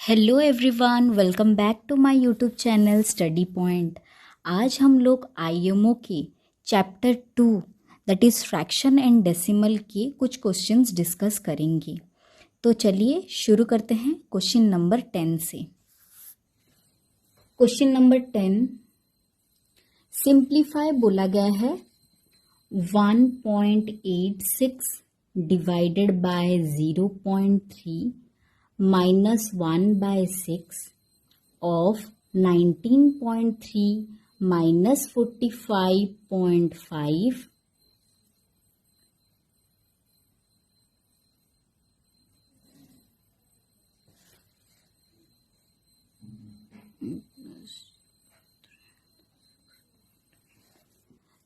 Hello everyone, welcome back to my YouTube channel study point. आज हम लोग IMO के chapter 2 that is fraction and decimal के कुछ क्वेश्चंस डिस्कस करेंगे। तो चलिए शुरू करते हैं क्वेश्चन नंबर 10 से। क्वेश्चन नंबर 10 सिंप्लीफाई बोला गया है 1.86 डिवाइडेड बाय 0.3 -1/6 of 19.3 -45.5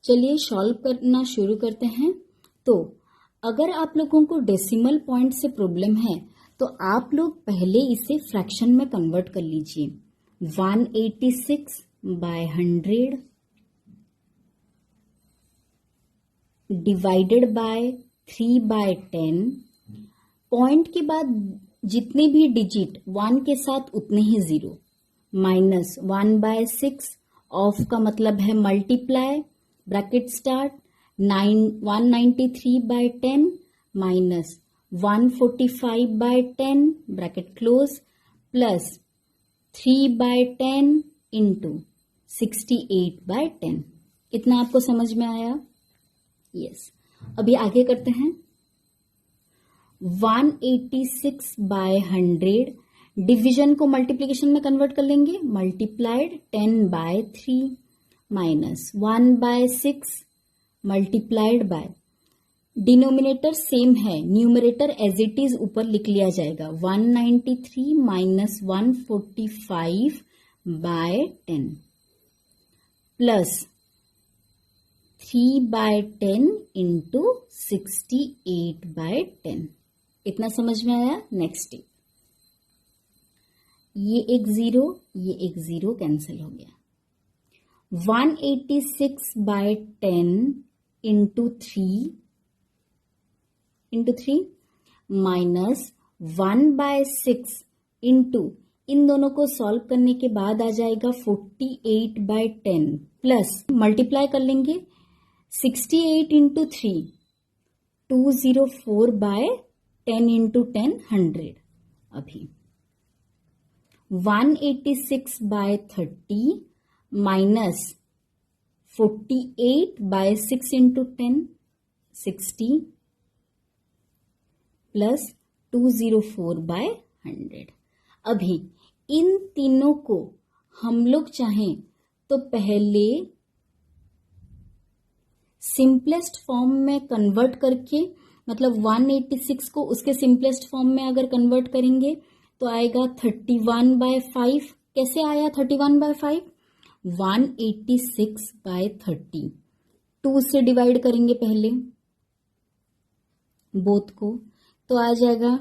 चलिए सॉल्व करना शुरू करते हैं। तो अगर आप लोगों को डेसिमल पॉइंट से प्रॉब्लम है तो आप लोग पहले इसे फ्रैक्शन में कन्वर्ट कर लीजिए। 186/100 डिवाइडेड बाय 3/10। पॉइंट के बाद जितने भी डिजिट 1 के साथ उतने ही जीरो, -1/6 ऑफ का मतलब है multiply, bracket start, 193/10 minus 145/10 bracket close plus 3/10 into 68/10। इतना आपको समझ में आया? यस। अभी आगे करते हैं। 186/100 डिवीजन को मल्टीप्लीकेशन में कन्वर्ट कर लेंगे। Multiplied 10/3 minus 1/6 multiplied by, denominator same है, न्यूमरेटर एज इट इज ऊपर लिख लिया जाएगा। 193 माइनस 145/10 प्लस 3/10 इंटू 68/10। इतना समझ में आया? नेक्स्ट स्टेप, ये एक जीरो कैंसिल हो गया। 186/10 इंटू 3 माइनस 1/6 इंटू, इन दोनों को सॉल्व करने के बाद आ जाएगा 48/10 प्लस मल्टीप्लाई कर लेंगे 68 इंटू 3 204/10 इंटू 10 100। अभी 186/30 माइनस 48/6 इंटू 10 60 प्लस 204/100। अभी इन तीनों को हम लोग चाहें तो पहले सिंपलेस्ट फॉर्म में कन्वर्ट करके, मतलब 186 को उसके सिंपलेस्ट फॉर्म में अगर कन्वर्ट करेंगे तो आएगा 31/5। कैसे आया 31/5? 186/30 2 से डिवाइड करेंगे पहले बोथ को, तो आ जाएगा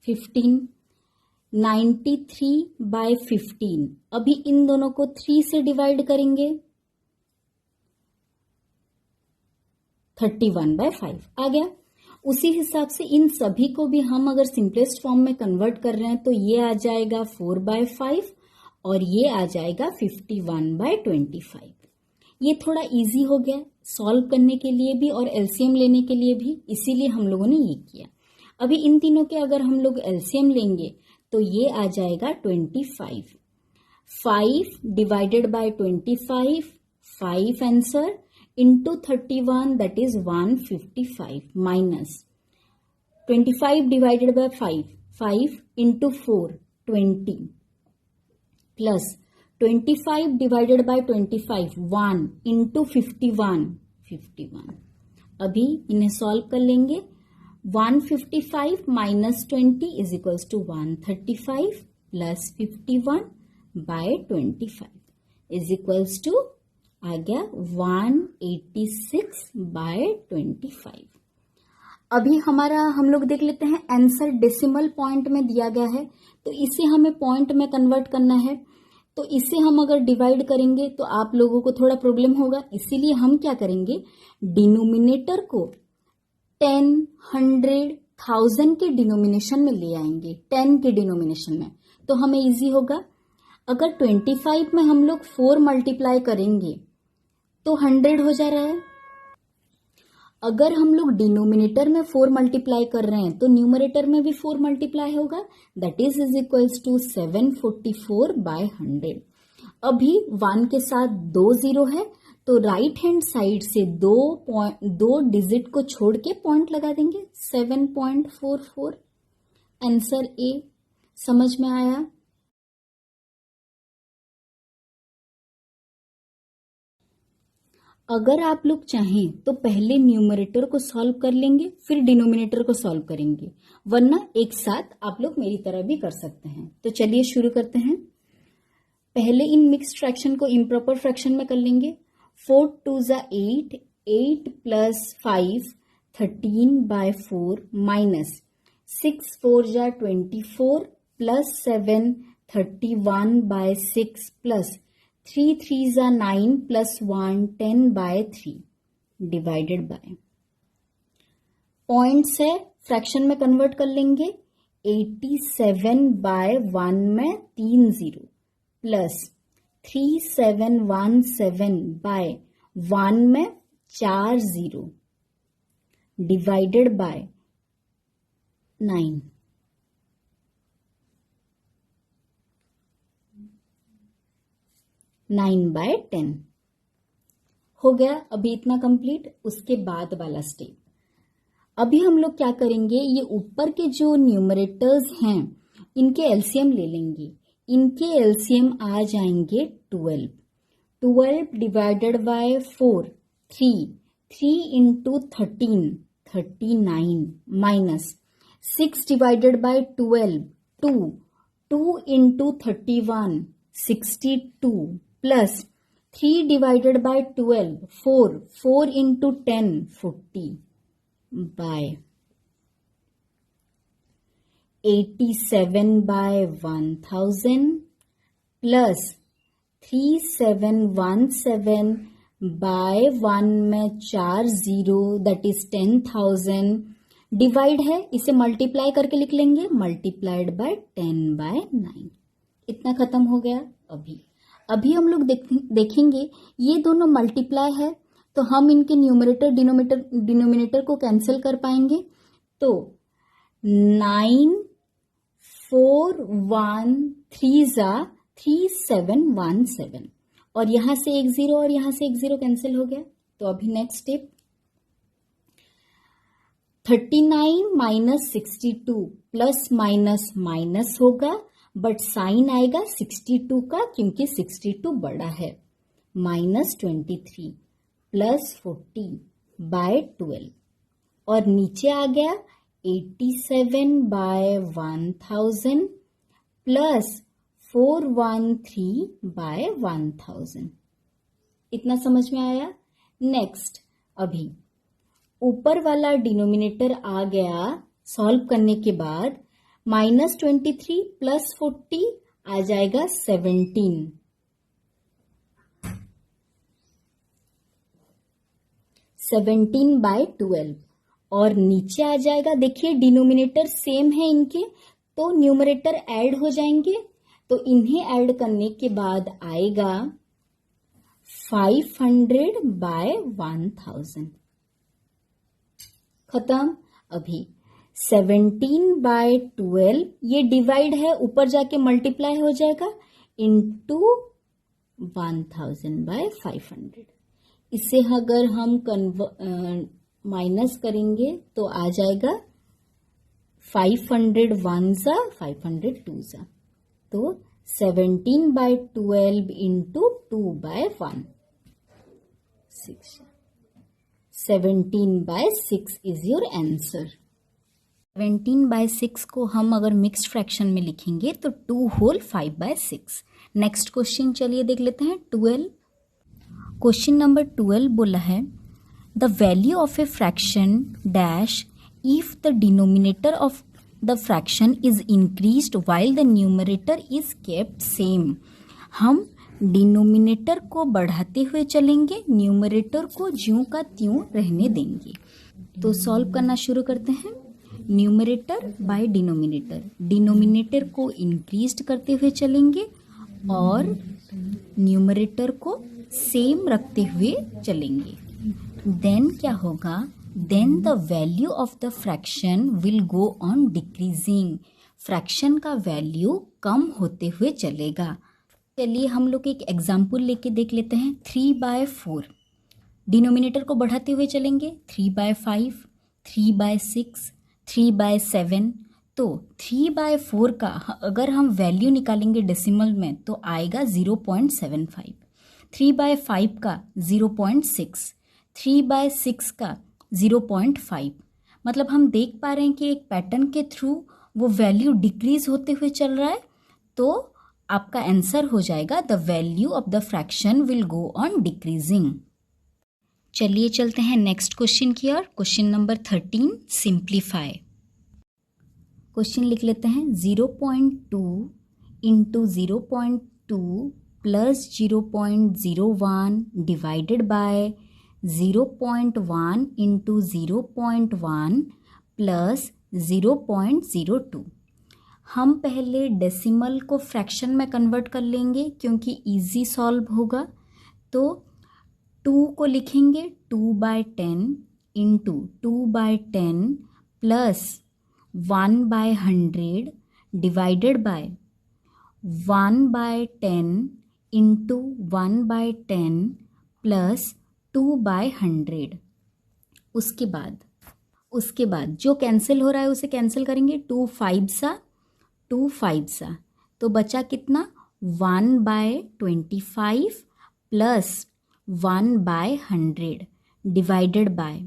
15। 93/15, अभी इन दोनों को 3 से डिवाइड करेंगे 31/5 आ गया। उसी हिसाब से इन सभी को भी हम अगर सिंपलेस्ट फॉर्म में कन्वर्ट कर रहे हैं तो ये आ जाएगा 4/5 और ये आ जाएगा 51/25। ये थोड़ा इजी हो गया सॉल्व करने के लिए भी और एलसीएम लेने के लिए भी, इसीलिए हम लोगों ने ये किया। अभी इन तीनों के अगर हम लोग एलसीएम लेंगे तो ये आ जाएगा 25। 5 divided by 25, 5 answer into 31 that is 155 minus 25 divided by 5 into 4 20 plus 25 divided by 25 1 into 51। अभी इन्हें सॉल्व कर लेंगे। 155 minus 20 is equals to 135 plus 51/25 is equals to आ गया 186/25। अभी हमारा हम लोग देख लेते हैं आंसर डेसिमल पॉइंट में दिया गया है, तो इसे हमें पॉइंट में कन्वर्ट करना है। तो इसे हम अगर डिवाइड करेंगे तो आप लोगों को थोड़ा प्रॉब्लम होगा, इसीलिए हम क्या करेंगे, डिनोमिनेटर को 10, 100, 1000 के डिनोमिनेशन में ले आएंगे, 10 के डिनोमिनेशन में, तो हमें इजी होगा। अगर 25 में हम लोग 4 मल्टीप्लाई करेंगे तो 100 हो जा रहा है। अगर हम लोग डिनोमिनेटर में 4 मल्टीप्लाई कर रहे हैं तो न्यूमरेटर में भी 4 मल्टीप्लाई होगा, दैट इज इक्वल्स टू 744/100। अभी 1 के साथ 2 जीरो है, तो राइट हैंड साइड से दो डिजिट को छोड़ के पॉइंट लगा देंगे, 7.44। Answer A. समझ में आया? अगर आप लोग चाहें तो पहले न्यूमरेटर को सॉल्व कर लेंगे, फिर डिनोमिनेटर को सॉल्व करेंगे, वरना एक साथ आप लोग मेरी तरह भी कर सकते हैं। तो चलिए शुरू करते हैं। पहले इन मिक्स्ड फ्रैक्शन को इम्प्रॉपर फ्रैक्शन में कर लेंगे। 4 2 ज़ा 8, 8 प्लस 5 13/4 माइनस 6 4 ज़ा 24 प्लस 7 31/6 प्लस 3 3 ज़ा 9 प्लस 1 10/3 डिवाइडेड बाय, पॉइंट्स है फ्रैक्शन में कन्वर्ट कर लेंगे। 87/1 में 3 जीरो प्लस 3717/1 में 4 zero divided by 9। Nine by 10 हो गया। अभी इतना कंप्लीट। उसके बाद वाला स्टेप, अभी हम लोग क्या करेंगे, ये ऊपर के जो न्यूमरेटर्स हैं इनके एलसीएम ले लेंगे। इनके एलसीएम आ जाएंगे 12। 12 divided by 4 3 into 13 39 minus 6 divided by 12 2 into 31 62 plus 3 divided by 12 4 into 10 40 by 87/1000 plus 3717/1 में 4 जीरो दैट इज 10,000 डिवाइड है, इसे मल्टीप्लाई करके लिख लेंगे, मल्टीप्लाइड बाय 10/9। इतना खत्म हो गया। अभी हम लोग देखेंगे ये दोनों मल्टीप्लाई है तो हम इनके न्यूमरेटर डिनोमिनेटर को कैंसिल कर पाएंगे। तो 9 4 1 3 ज़ा 3717 और यहां से एक जीरो और यहां से एक जीरो कैंसिल हो गया। तो अभी next step, 39 minus 62 plus minus minus होगा, बट साइन आएगा 62 का क्योंकि 62 बड़ा है, माइनस 23 प्लस 40/12 और नीचे आ गया 87/1000 प्लस 413/1000। इतना समझ में आया? नेक्स्ट, अभी ऊपर वाला डिनोमिनेटर आ गया सॉल्व करने के बाद, -23 प्लस 40 आ जाएगा 17 17/12 और नीचे आ जाएगा, देखिए डिनोमिनेटर सेम है इनके तो न्यूमरेटर ऐड हो जाएंगे, तो इन्हें ऐड करने के बाद आएगा 500/1000। खत्म। अभी 17/12 ये डिवाइड है, ऊपर जाके मल्टीप्लाई हो जाएगा इंटू 1000/500। इसे अगर हम माइनस करेंगे तो आ जाएगा 500 1 ज़ा 500 2 ज़ा, तो 17/12 इंटू 2/1 6, 17/6 इज योर आंसर। 17/6 को हम अगर मिक्स्ड फ्रैक्शन में लिखेंगे तो 2 होल 5/6। नेक्स्ट क्वेश्चन चलिए देख लेते हैं। 12, क्वेश्चन नंबर 12 बोला है the value of a fraction dash if the denominator of the fraction is increased while the numerator is kept same. हम डिनोमिनेटर को बढ़ाते हुए चलेंगे, न्यूमरेटर को ज्यों का त्यों रहने देंगे। तो सॉल्व करना शुरू करते हैं। न्यूमरेटर बाय डिनोमिनेटर, डिनोमिनेटर को इंक्रीज्ड करते हुए चलेंगे और न्यूमरेटर को सेम रखते हुए चलेंगे। देन क्या होगा, then the value of the fraction will go on decreasing, fraction का वैल्यू कम होते हुए चलेगा। चलिए हम लोग एक एग्जाम्पल लेके देख लेते हैं। 3/4, डिनोमिनेटर को बढ़ाते हुए चलेंगे। 3/5, 3/6, 3/7। तो 3/4 का अगर हम वैल्यू निकालेंगे डेसिमल में तो आएगा 0.75, 3/5 का 0.6, 3/6 का 0.5। मतलब हम देख पा रहे हैं कि एक पैटर्न के थ्रू वो वैल्यू डिक्रीज होते हुए चल रहा है। तो आपका आंसर हो जाएगा the value of the fraction will go on decreasing. चलिए चलते हैं नेक्स्ट क्वेश्चन की ओर। Question number 13, simplify. क्वेश्चन लिख लेते हैं। 0.2 into 0.2 plus 0.01 divided by 0.1 into 0.1 plus 0.02। हम पहले डेसिमल को फ्रैक्शन में कन्वर्ट कर लेंगे क्योंकि इजी सॉल्व होगा। तो 2 को लिखेंगे 2/10 into 2/10 plus 1/100 divided by 1/10 into 1/10 plus 2/100। उसके बाद जो कैंसिल हो रहा है उसे कैंसिल करेंगे। 2 5 सा तो बचा कितना, 1/25 plus 1/100 divided by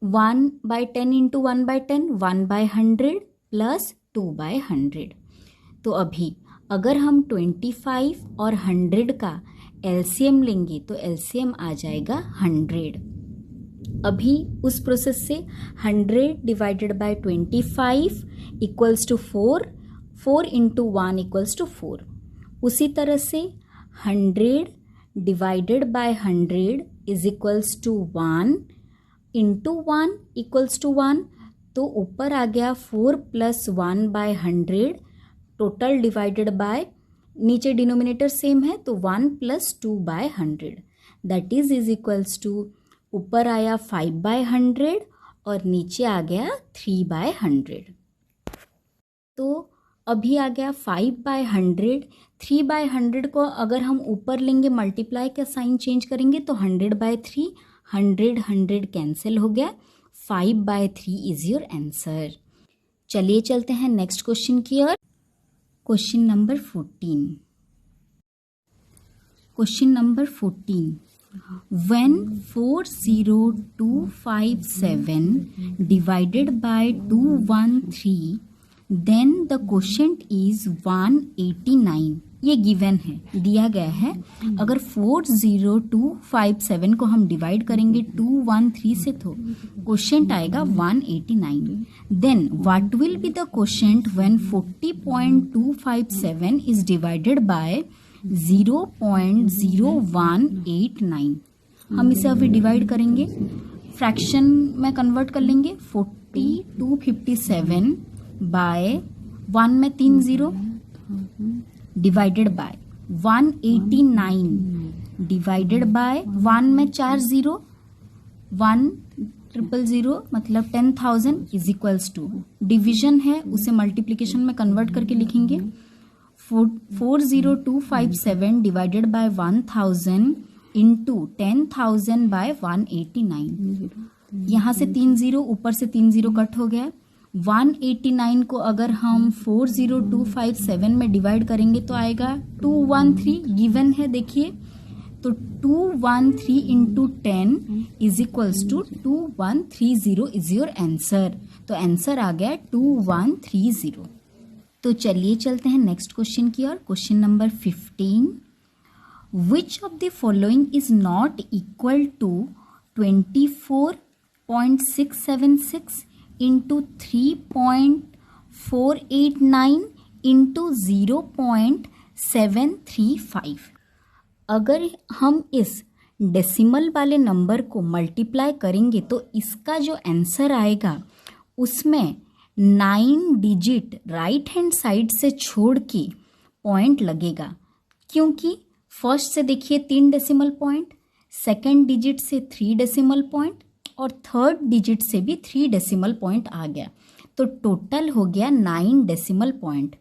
1/10 into 1/10, 1/100 plus 2/100। तो अभी अगर हम 25 और 100 का एलसीएम लेंगे तो एलसीएम आ जाएगा 100। अभी उस प्रोसेस से 100 divided by 25 equals to 4, 4 into 1 equals to 4। उसी तरह से 100 divided by 100 is equals to 1 into 1 equals to 1। तो ऊपर आ गया 4 प्लस 1/100 टोटल डिवाइडेड बाय, नीचे डिनोमिनेटर सेम है तो 1 plus 2/100 that is equals to, ऊपर आया 5/100 और नीचे आ गया 3/100। तो अभी आ गया 5/100, 3/100 को अगर हम ऊपर लेंगे मल्टीप्लाई का साइन चेंज करेंगे तो 100/3, 100 कैंसिल हो गया, 5/3 इज योर आंसर। चलिए चलते हैं नेक्स्ट क्वेश्चन की ओर। Question number 14। Question number 14, when 40257 divided by 213 then the quotient is 189। ये गिवन है, दिया गया है। अगर 40257 को हम डिवाइड करेंगे 213 से तो क्वोशेंट आएगा 189। Then what will be the quotient when 40.257 is divided by 0.0189। हम इसे अभी डिवाइड करेंगे, फ्रैक्शन में कन्वर्ट कर लेंगे। 4257 बाय 1 में 3 0 डिवाइडेड बाय 189 डिवाइडेड बाय 1 में 4 0, 1,000 मतलब 10,000 इज इक्वल्स टू, डिविजन है उसे मल्टीप्लीकेशन में कन्वर्ट करके लिखेंगे। 40257 डिवाइडेड बाय 1000 इंटू 10,000 बाय 189। यहाँ से 3 0, ऊपर से 3 0 कट हो गया। 189 को अगर हम 40257 में डिवाइड करेंगे तो आएगा 213, गिवन है देखिए। तो 213 into 10 is equals to 2130 is your answer. तो आंसर आ गया 2130। तो चलिए चलते हैं नेक्स्ट क्वेश्चन की ओर। Question number 15, which of the following is not equal to 24.676 into 3.489 into 0.6 735। अगर हम इस डेसिमल वाले नंबर को मल्टीप्लाई करेंगे तो इसका जो आंसर आएगा उसमें 9 डिजिट राइट हैंड साइड से छोड़ के पॉइंट लगेगा, क्योंकि फर्स्ट से देखिए 3 डेसिमल पॉइंट, सेकंड डिजिट से 3 डेसिमल पॉइंट और थर्ड डिजिट से भी 3 डेसिमल पॉइंट आ गया, तो टोटल हो गया 9 डेसिमल पॉइंट।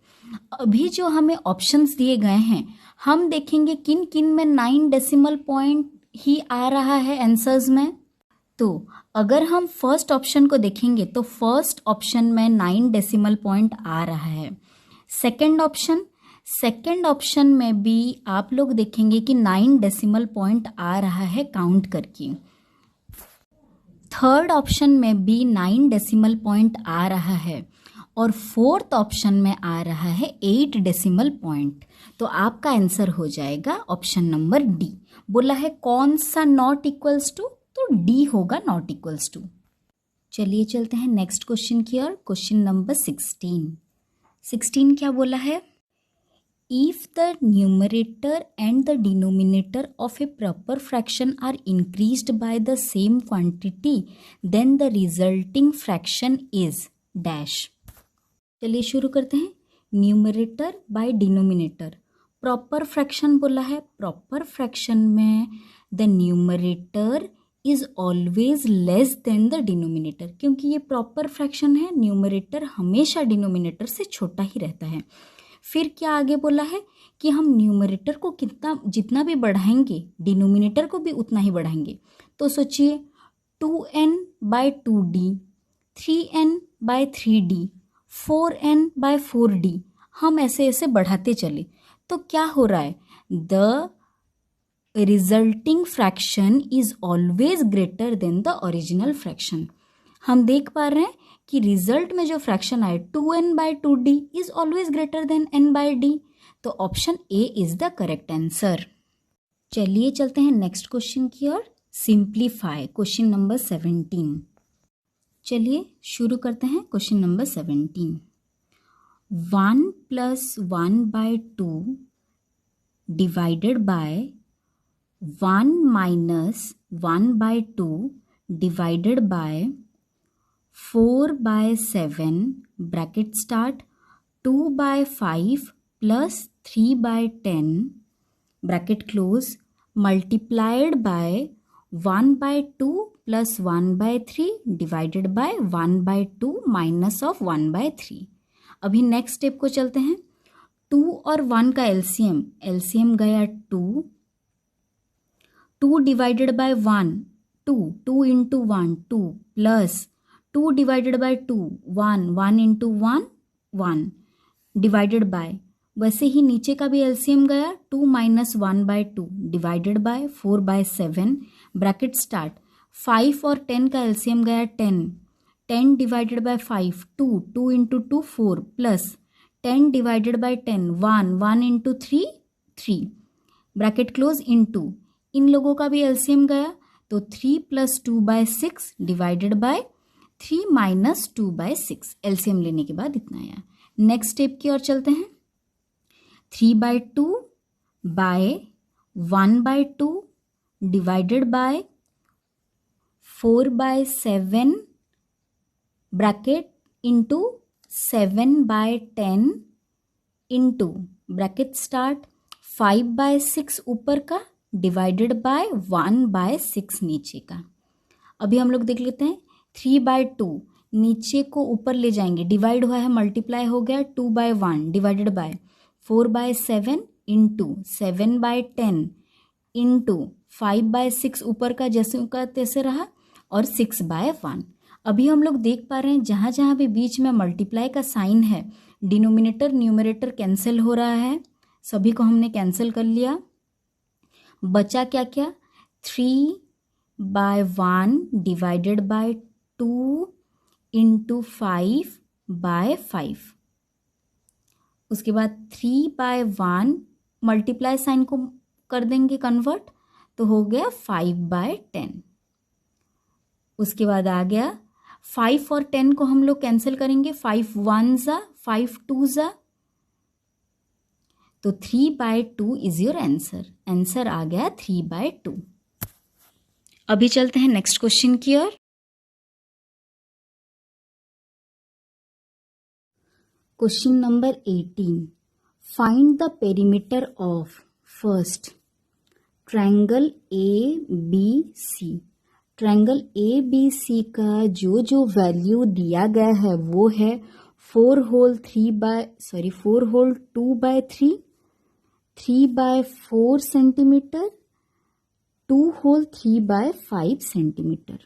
अभी जो हमें ऑप्शंस दिए गए हैं हम देखेंगे किन किन में 9 डेसिमल पॉइंट ही आ रहा है आंसर्स में। तो अगर हम फर्स्ट ऑप्शन को देखेंगे तो फर्स्ट ऑप्शन में 9 डेसिमल पॉइंट आ रहा है। सेकंड ऑप्शन में भी आप लोग देखेंगे कि 9 डेसिमल पॉइंट आ रहा है काउंट करके। थर्ड ऑप्शन में भी 9 डेसिमल पॉइंट आ रहा है और फोर्थ ऑप्शन में आ रहा है 8 डेसिमल पॉइंट। तो आपका आंसर हो जाएगा ऑप्शन नंबर डी। बोला है कौन सा नॉट इक्वल्स टू, तो डी होगा नॉट इक्वल्स टू। चलिए चलते हैं नेक्स्ट क्वेश्चन की ओर। क्वेश्चन नंबर 16 क्या बोला है? If the numerator and the denominator of a proper fraction are increased by the same quantity, then the resulting fraction is dash। चलिए शुरू करते हैं। Numerator by denominator, proper fraction बोला है। प्रॉपर फ्रैक्शन में the numerator is always less than the denominator, क्योंकि ये proper fraction है, न्यूमरेटर हमेशा डिनोमिनेटर से छोटा ही रहता है। फिर क्या आगे बोला है कि हम न्यूमरेटर को जितना भी बढ़ाएंगे डिनोमिनेटर को भी उतना ही बढ़ाएंगे। तो सोचिए 2n/2d, 3n/3d, 4n/4d, हम ऐसे ऐसे बढ़ाते चले तो क्या हो रहा है? The resulting fraction is always greater than the original fraction. हम देख पा रहे हैं कि रिजल्ट में जो फ्रैक्शन आए 2n/2d is always greater than n/d, तो option A is the correct answer. चलिए चलते हैं नेक्स्ट क्वेश्चन की ओर। Simplify, question number 17। चलिए शुरू करते हैं question number 17। 1 + 1/2 divided bye 1 - 1/2 divided by 4/7 bracket start 2/5 + 3/10 bracket close multiplied by 1/2 + 1/3 divided by 1/2 minus of 1/3। अभी नेक्स्ट स्टेप को चलते हैं। 2 और 1 का एलसीएम गया 2, 2 divided bye 1 2, 2 into 1 2 plus 2 divided bye 2 1, 1 into 1 1 divided by, वैसे ही नीचे का भी एलसीएम गया 2 - 1/2 डिवाइडेड बाय 4/7 ब्रैकेट स्टार्ट 5 और 10 का एलसीएम गया 10, 10 divided by 5 2, 2 into 2 4 plus 10 divided by 10 1, 1 into 3 3 bracket close into, इन लोगों का भी एलसीएम गया तो 3 + 2/6 डिवाइडेड बाय 3 - 2/6, एलसीएम लेने के बाद इतना आया। नेक्स्ट स्टेप की ओर चलते हैं। 3/2 by 1/2 divided by 4/7 bracket into 7/10 into bracket start 5/6 ऊपर का डिवाइडेड बाय 1/6 नीचे का। अभी हम लोग देख लेते हैं। 3/2 नीचे को ऊपर ले जाएंगे, डिवाइड हुआ है मल्टीप्लाई हो गया 2/1 डिवाइडेड बाय 4/7 इंटू 7/10 इंटू 5/6 ऊपर का जैसे का तैसे रहा और 6/1। अभी हम लोग देख पा रहे हैं जहाँ जहाँ भी बीच में मल्टीप्लाई का साइन है डिनोमिनेटर न्यूमरेटर कैंसिल हो रहा है, सभी को हमने कैंसिल कर लिया। बचा क्या क्या? 3/1 डिवाइडेड बाय 2 इंटू 5/5, उसके बाद 3/1 मल्टीप्लाई साइन को कर देंगे कन्वर्ट तो हो गया 5/10। उसके बाद आ गया 5 और 10 को हम लोग कैंसिल करेंगे, 5 1 ज़ा 5 2 ज़ा तो 3/2 इज योर आंसर। आंसर आ गया 3/2। अभी चलते हैं नेक्स्ट क्वेश्चन की ओर। Question number 18, find the perimeter of first triangle ABC। Triangle ABC का जो वैल्यू दिया गया है वो है 4 होल 2/3, 3/4 सेंटीमीटर, 2 होल 3/5 सेंटीमीटर।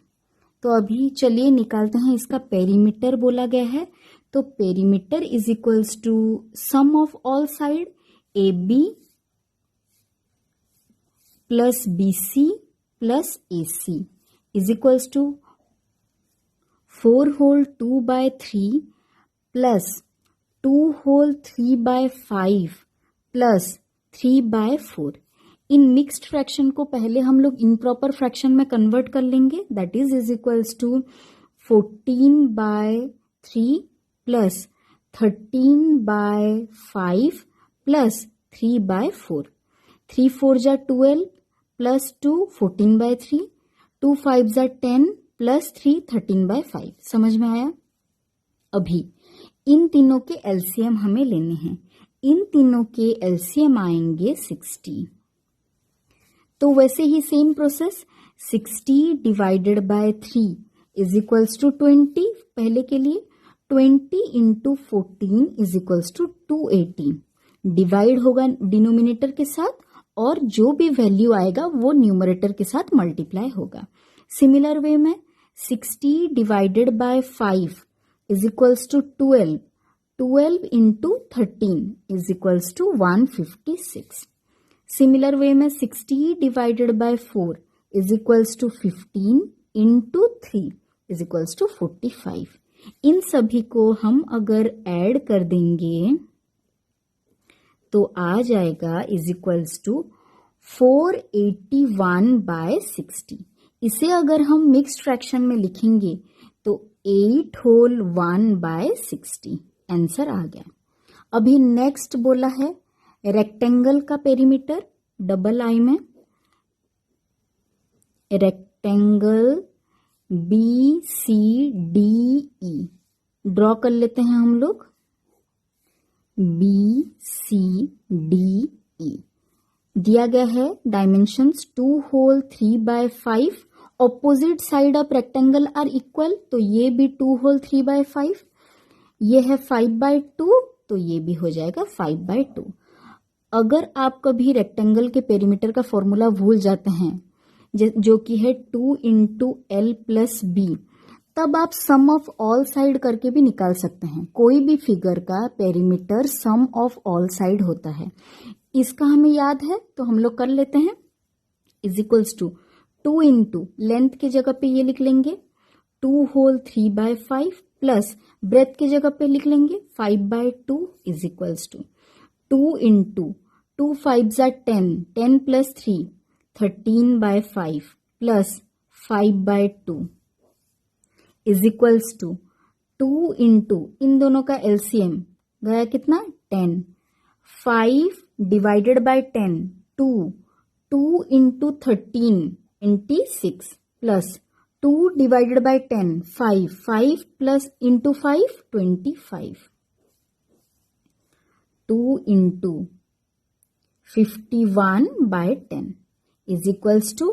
तो अभी चलिए निकालते हैं, इसका पेरीमीटर बोला गया है। तो perimeter is equals to sum of all side AB plus BC plus AC is equals to 4 whole 2/3 plus 2 whole 3/5 plus 3/4। इन मिक्स्ड फ्रैक्शन को पहले हम लोग इम्प्रॉपर फ्रैक्शन में कन्वर्ट कर लेंगे। That is equals to 14/3 plus 13/5 plus 3/4। 3 4 जा 12 plus 2 14/3, 2 5 जा 10 प्लस 3 13/5। समझ में आया? अभी इन तीनों के एलसीएम हमें लेने हैं। इन तीनों के एलसीएम आएंगे 60। तो वैसे ही same process 60 divided by 3 is equals to 20। पहले के लिए 20 into 14 is equals to 280। Divide होगा डिनोमिनेटर के साथ और जो भी वैल्यू आएगा वो न्यूमरेटर के साथ मल्टीप्लाई होगा। सिमिलर वे में 60 divided by 5 is equals to 12। 12 into 13 is equals to 156। Similar way में 60 divided by 4 is equals to 15 into 3 is equals to 45। इन सभी को हम अगर ऐड कर देंगे तो आ जाएगा इज इक्वल्स टू 481/60। इसे अगर हम मिक्स्ड फ्रैक्शन में लिखेंगे तो 8 होल 1/60 आंसर आ गया। अभी नेक्स्ट बोला है रेक्टेंगल का पेरीमीटर, डबल आई में रेक्टेंगल BCDE ड्रॉ कर लेते हैं हम लोग। BCDE दिया गया है dimensions 2 whole 3/5। Opposite side of rectangle are equal, तो ये भी 2 होल 3/5। ये है 5/2, तो ये भी हो जाएगा 5/2। अगर आप कभी रेक्टेंगल के पेरीमीटर का फॉर्मूला भूल जाते हैं जो कि है 2 इंटू L प्लस B, तब आप सम ऑफ ऑल साइड करके भी निकाल सकते हैं। कोई भी फिगर का perimeter sum of all side होता है। इसका हमें याद है तो हम लोग कर लेते हैं। Is equals to 2 into length की जगह पे ये लिख लेंगे 2 होल 3/5 प्लस ब्रेथ की जगह पे लिख लेंगे 5/2 इज इक्वल्स टू 2 इंटू 2 5 जा 10, 10 plus 3 13/5 plus 5/2 is equals to 2 into इन दोनों का एलसीएम गया कितना 10। 5 divided by 10 2 into 13 into 6 plus 2 divided by 10 5 plus into 5 25। 2 into 51/10 is equals to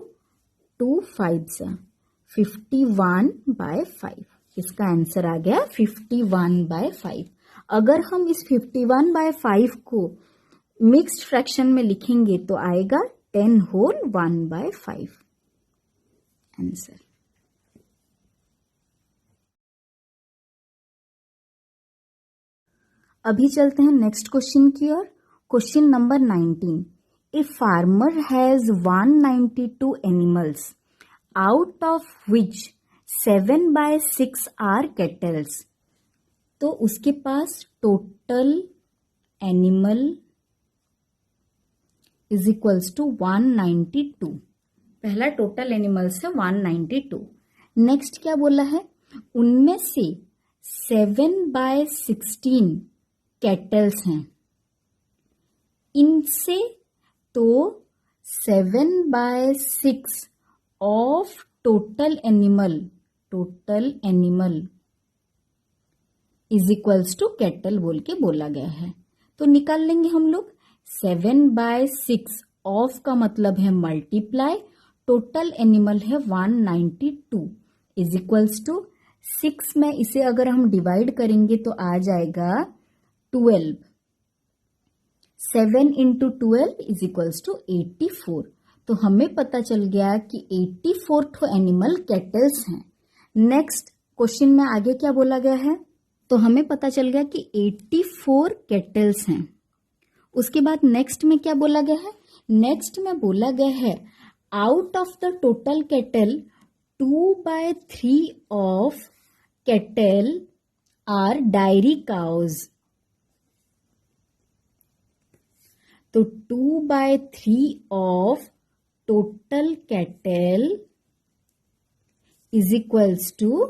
2 5 51/5। इसका आंसर आ गया 51/5। अगर हम इस 51/5 को मिक्स्ड फ्रैक्शन में लिखेंगे तो आएगा 10 होल 1/5 आंसर। अभी चलते हैं नेक्स्ट क्वेश्चन की ओर। Question number 19, a farmer has 192 animals out of which 7/6 are cattles. तो उसके पास total animal is equals to 192। पहला टोटल एनिमल्स है 192। नेक्स्ट क्या बोला है, उनमें से 7/16 कैटल्स हैं। इनसे तो 7/6 of total animal is equals to cattle बोल के बोला गया है। तो निकाल लेंगे हम लोग। 7/6 ऑफ का मतलब है मल्टीप्लाई, टोटल एनिमल है 192 इज इक्वल्स टू 6 में इसे अगर हम डिवाइड करेंगे तो आ जाएगा 12। 7 इंटू 12 इज इक्वल्स टू 84। तो हमें पता चल गया कि 84 ठो एनिमल कैटल्स हैं। नेक्स्ट क्वेश्चन में आगे क्या बोला गया है, तो हमें पता चल गया कि 84 कैटल्स हैं। उसके बाद नेक्स्ट में क्या बोला गया है, नेक्स्ट में बोला गया है out of the total cattle 2/3 of cattle are dairy cows. तो 2/3 of total cattle is equals to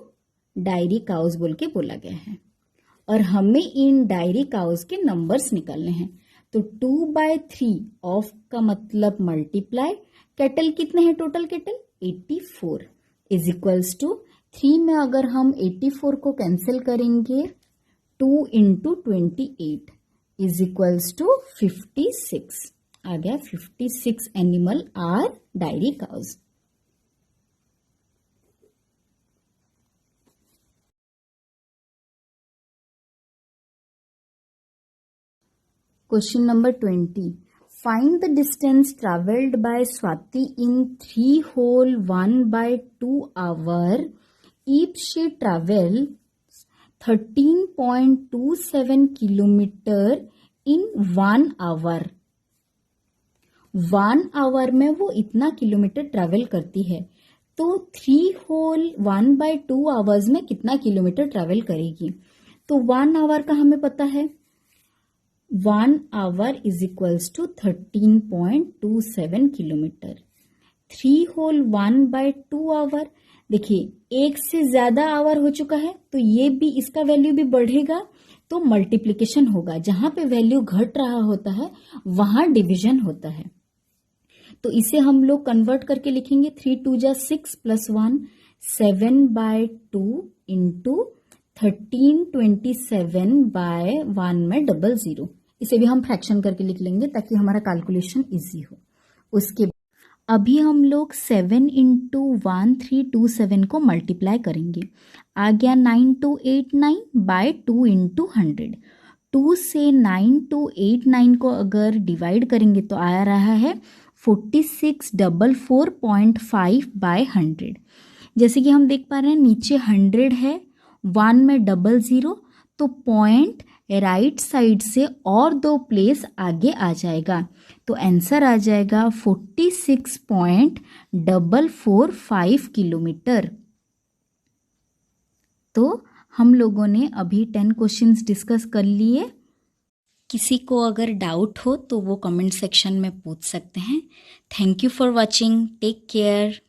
dairy cows बोल के बोला गया है और हमें इन डायरी काउज के नंबर्स निकालने हैं। तो 2/3 ऑफ का मतलब मल्टीप्लाई, कैटल कितने हैं total cattle 84 is equals to 3 में अगर हम 84 को कैंसिल करेंगे 2 इंटू 28 इज इक्वल्स टू 56 आ गया। 56 animal are dairy cows. Question number 20. Find the distance travelled by Swati in 3 whole 1/2 hour if she travels 13.27 kilometer in 1 hour. 1 hour में वो इतना किलोमीटर ट्रैवल करती है, तो 3 whole 1/2 hours में कितना किलोमीटर ट्रैवल करेगी। तो 1 hour का हमें पता है 1 hour is equals to 13.27 kilometre. 3 whole 1/2 hour, देखिए एक से ज्यादा आवर हो चुका है तो ये भी इसका वैल्यू भी बढ़ेगा, तो मल्टीप्लिकेशन होगा। जहां पे वैल्यू घट रहा होता है वहां डिवीजन होता है। तो इसे हम लोग कन्वर्ट करके लिखेंगे 3 2 जा 6 प्लस 1 7/2 इंटू 1327/1 में 00। इसे भी हम फ्रैक्शन करके लिख लेंगे ताकि हमारा कैलकुलेशन इजी हो। उसके अभी हम लोग 7 इंटू 1327 को मल्टीप्लाई करेंगे। आ गया 9289/2 इंटू 100। 2 से 9289 को अगर डिवाइड करेंगे तो आ रहा है 4644.5/100। जैसे कि हम देख पा रहे हैं नीचे 100 है, 1 में 00, तो पॉइंट राइट साइड से और 2 प्लेस आगे आ जाएगा, तो आंसर आ जाएगा 46.445 किलोमीटर। तो हम लोगों ने अभी 10 क्वेश्चंस डिस्कस कर लिए। किसी को अगर डाउट हो तो वो कमेंट सेक्शन में पूछ सकते हैं। Thank you for watching, take care.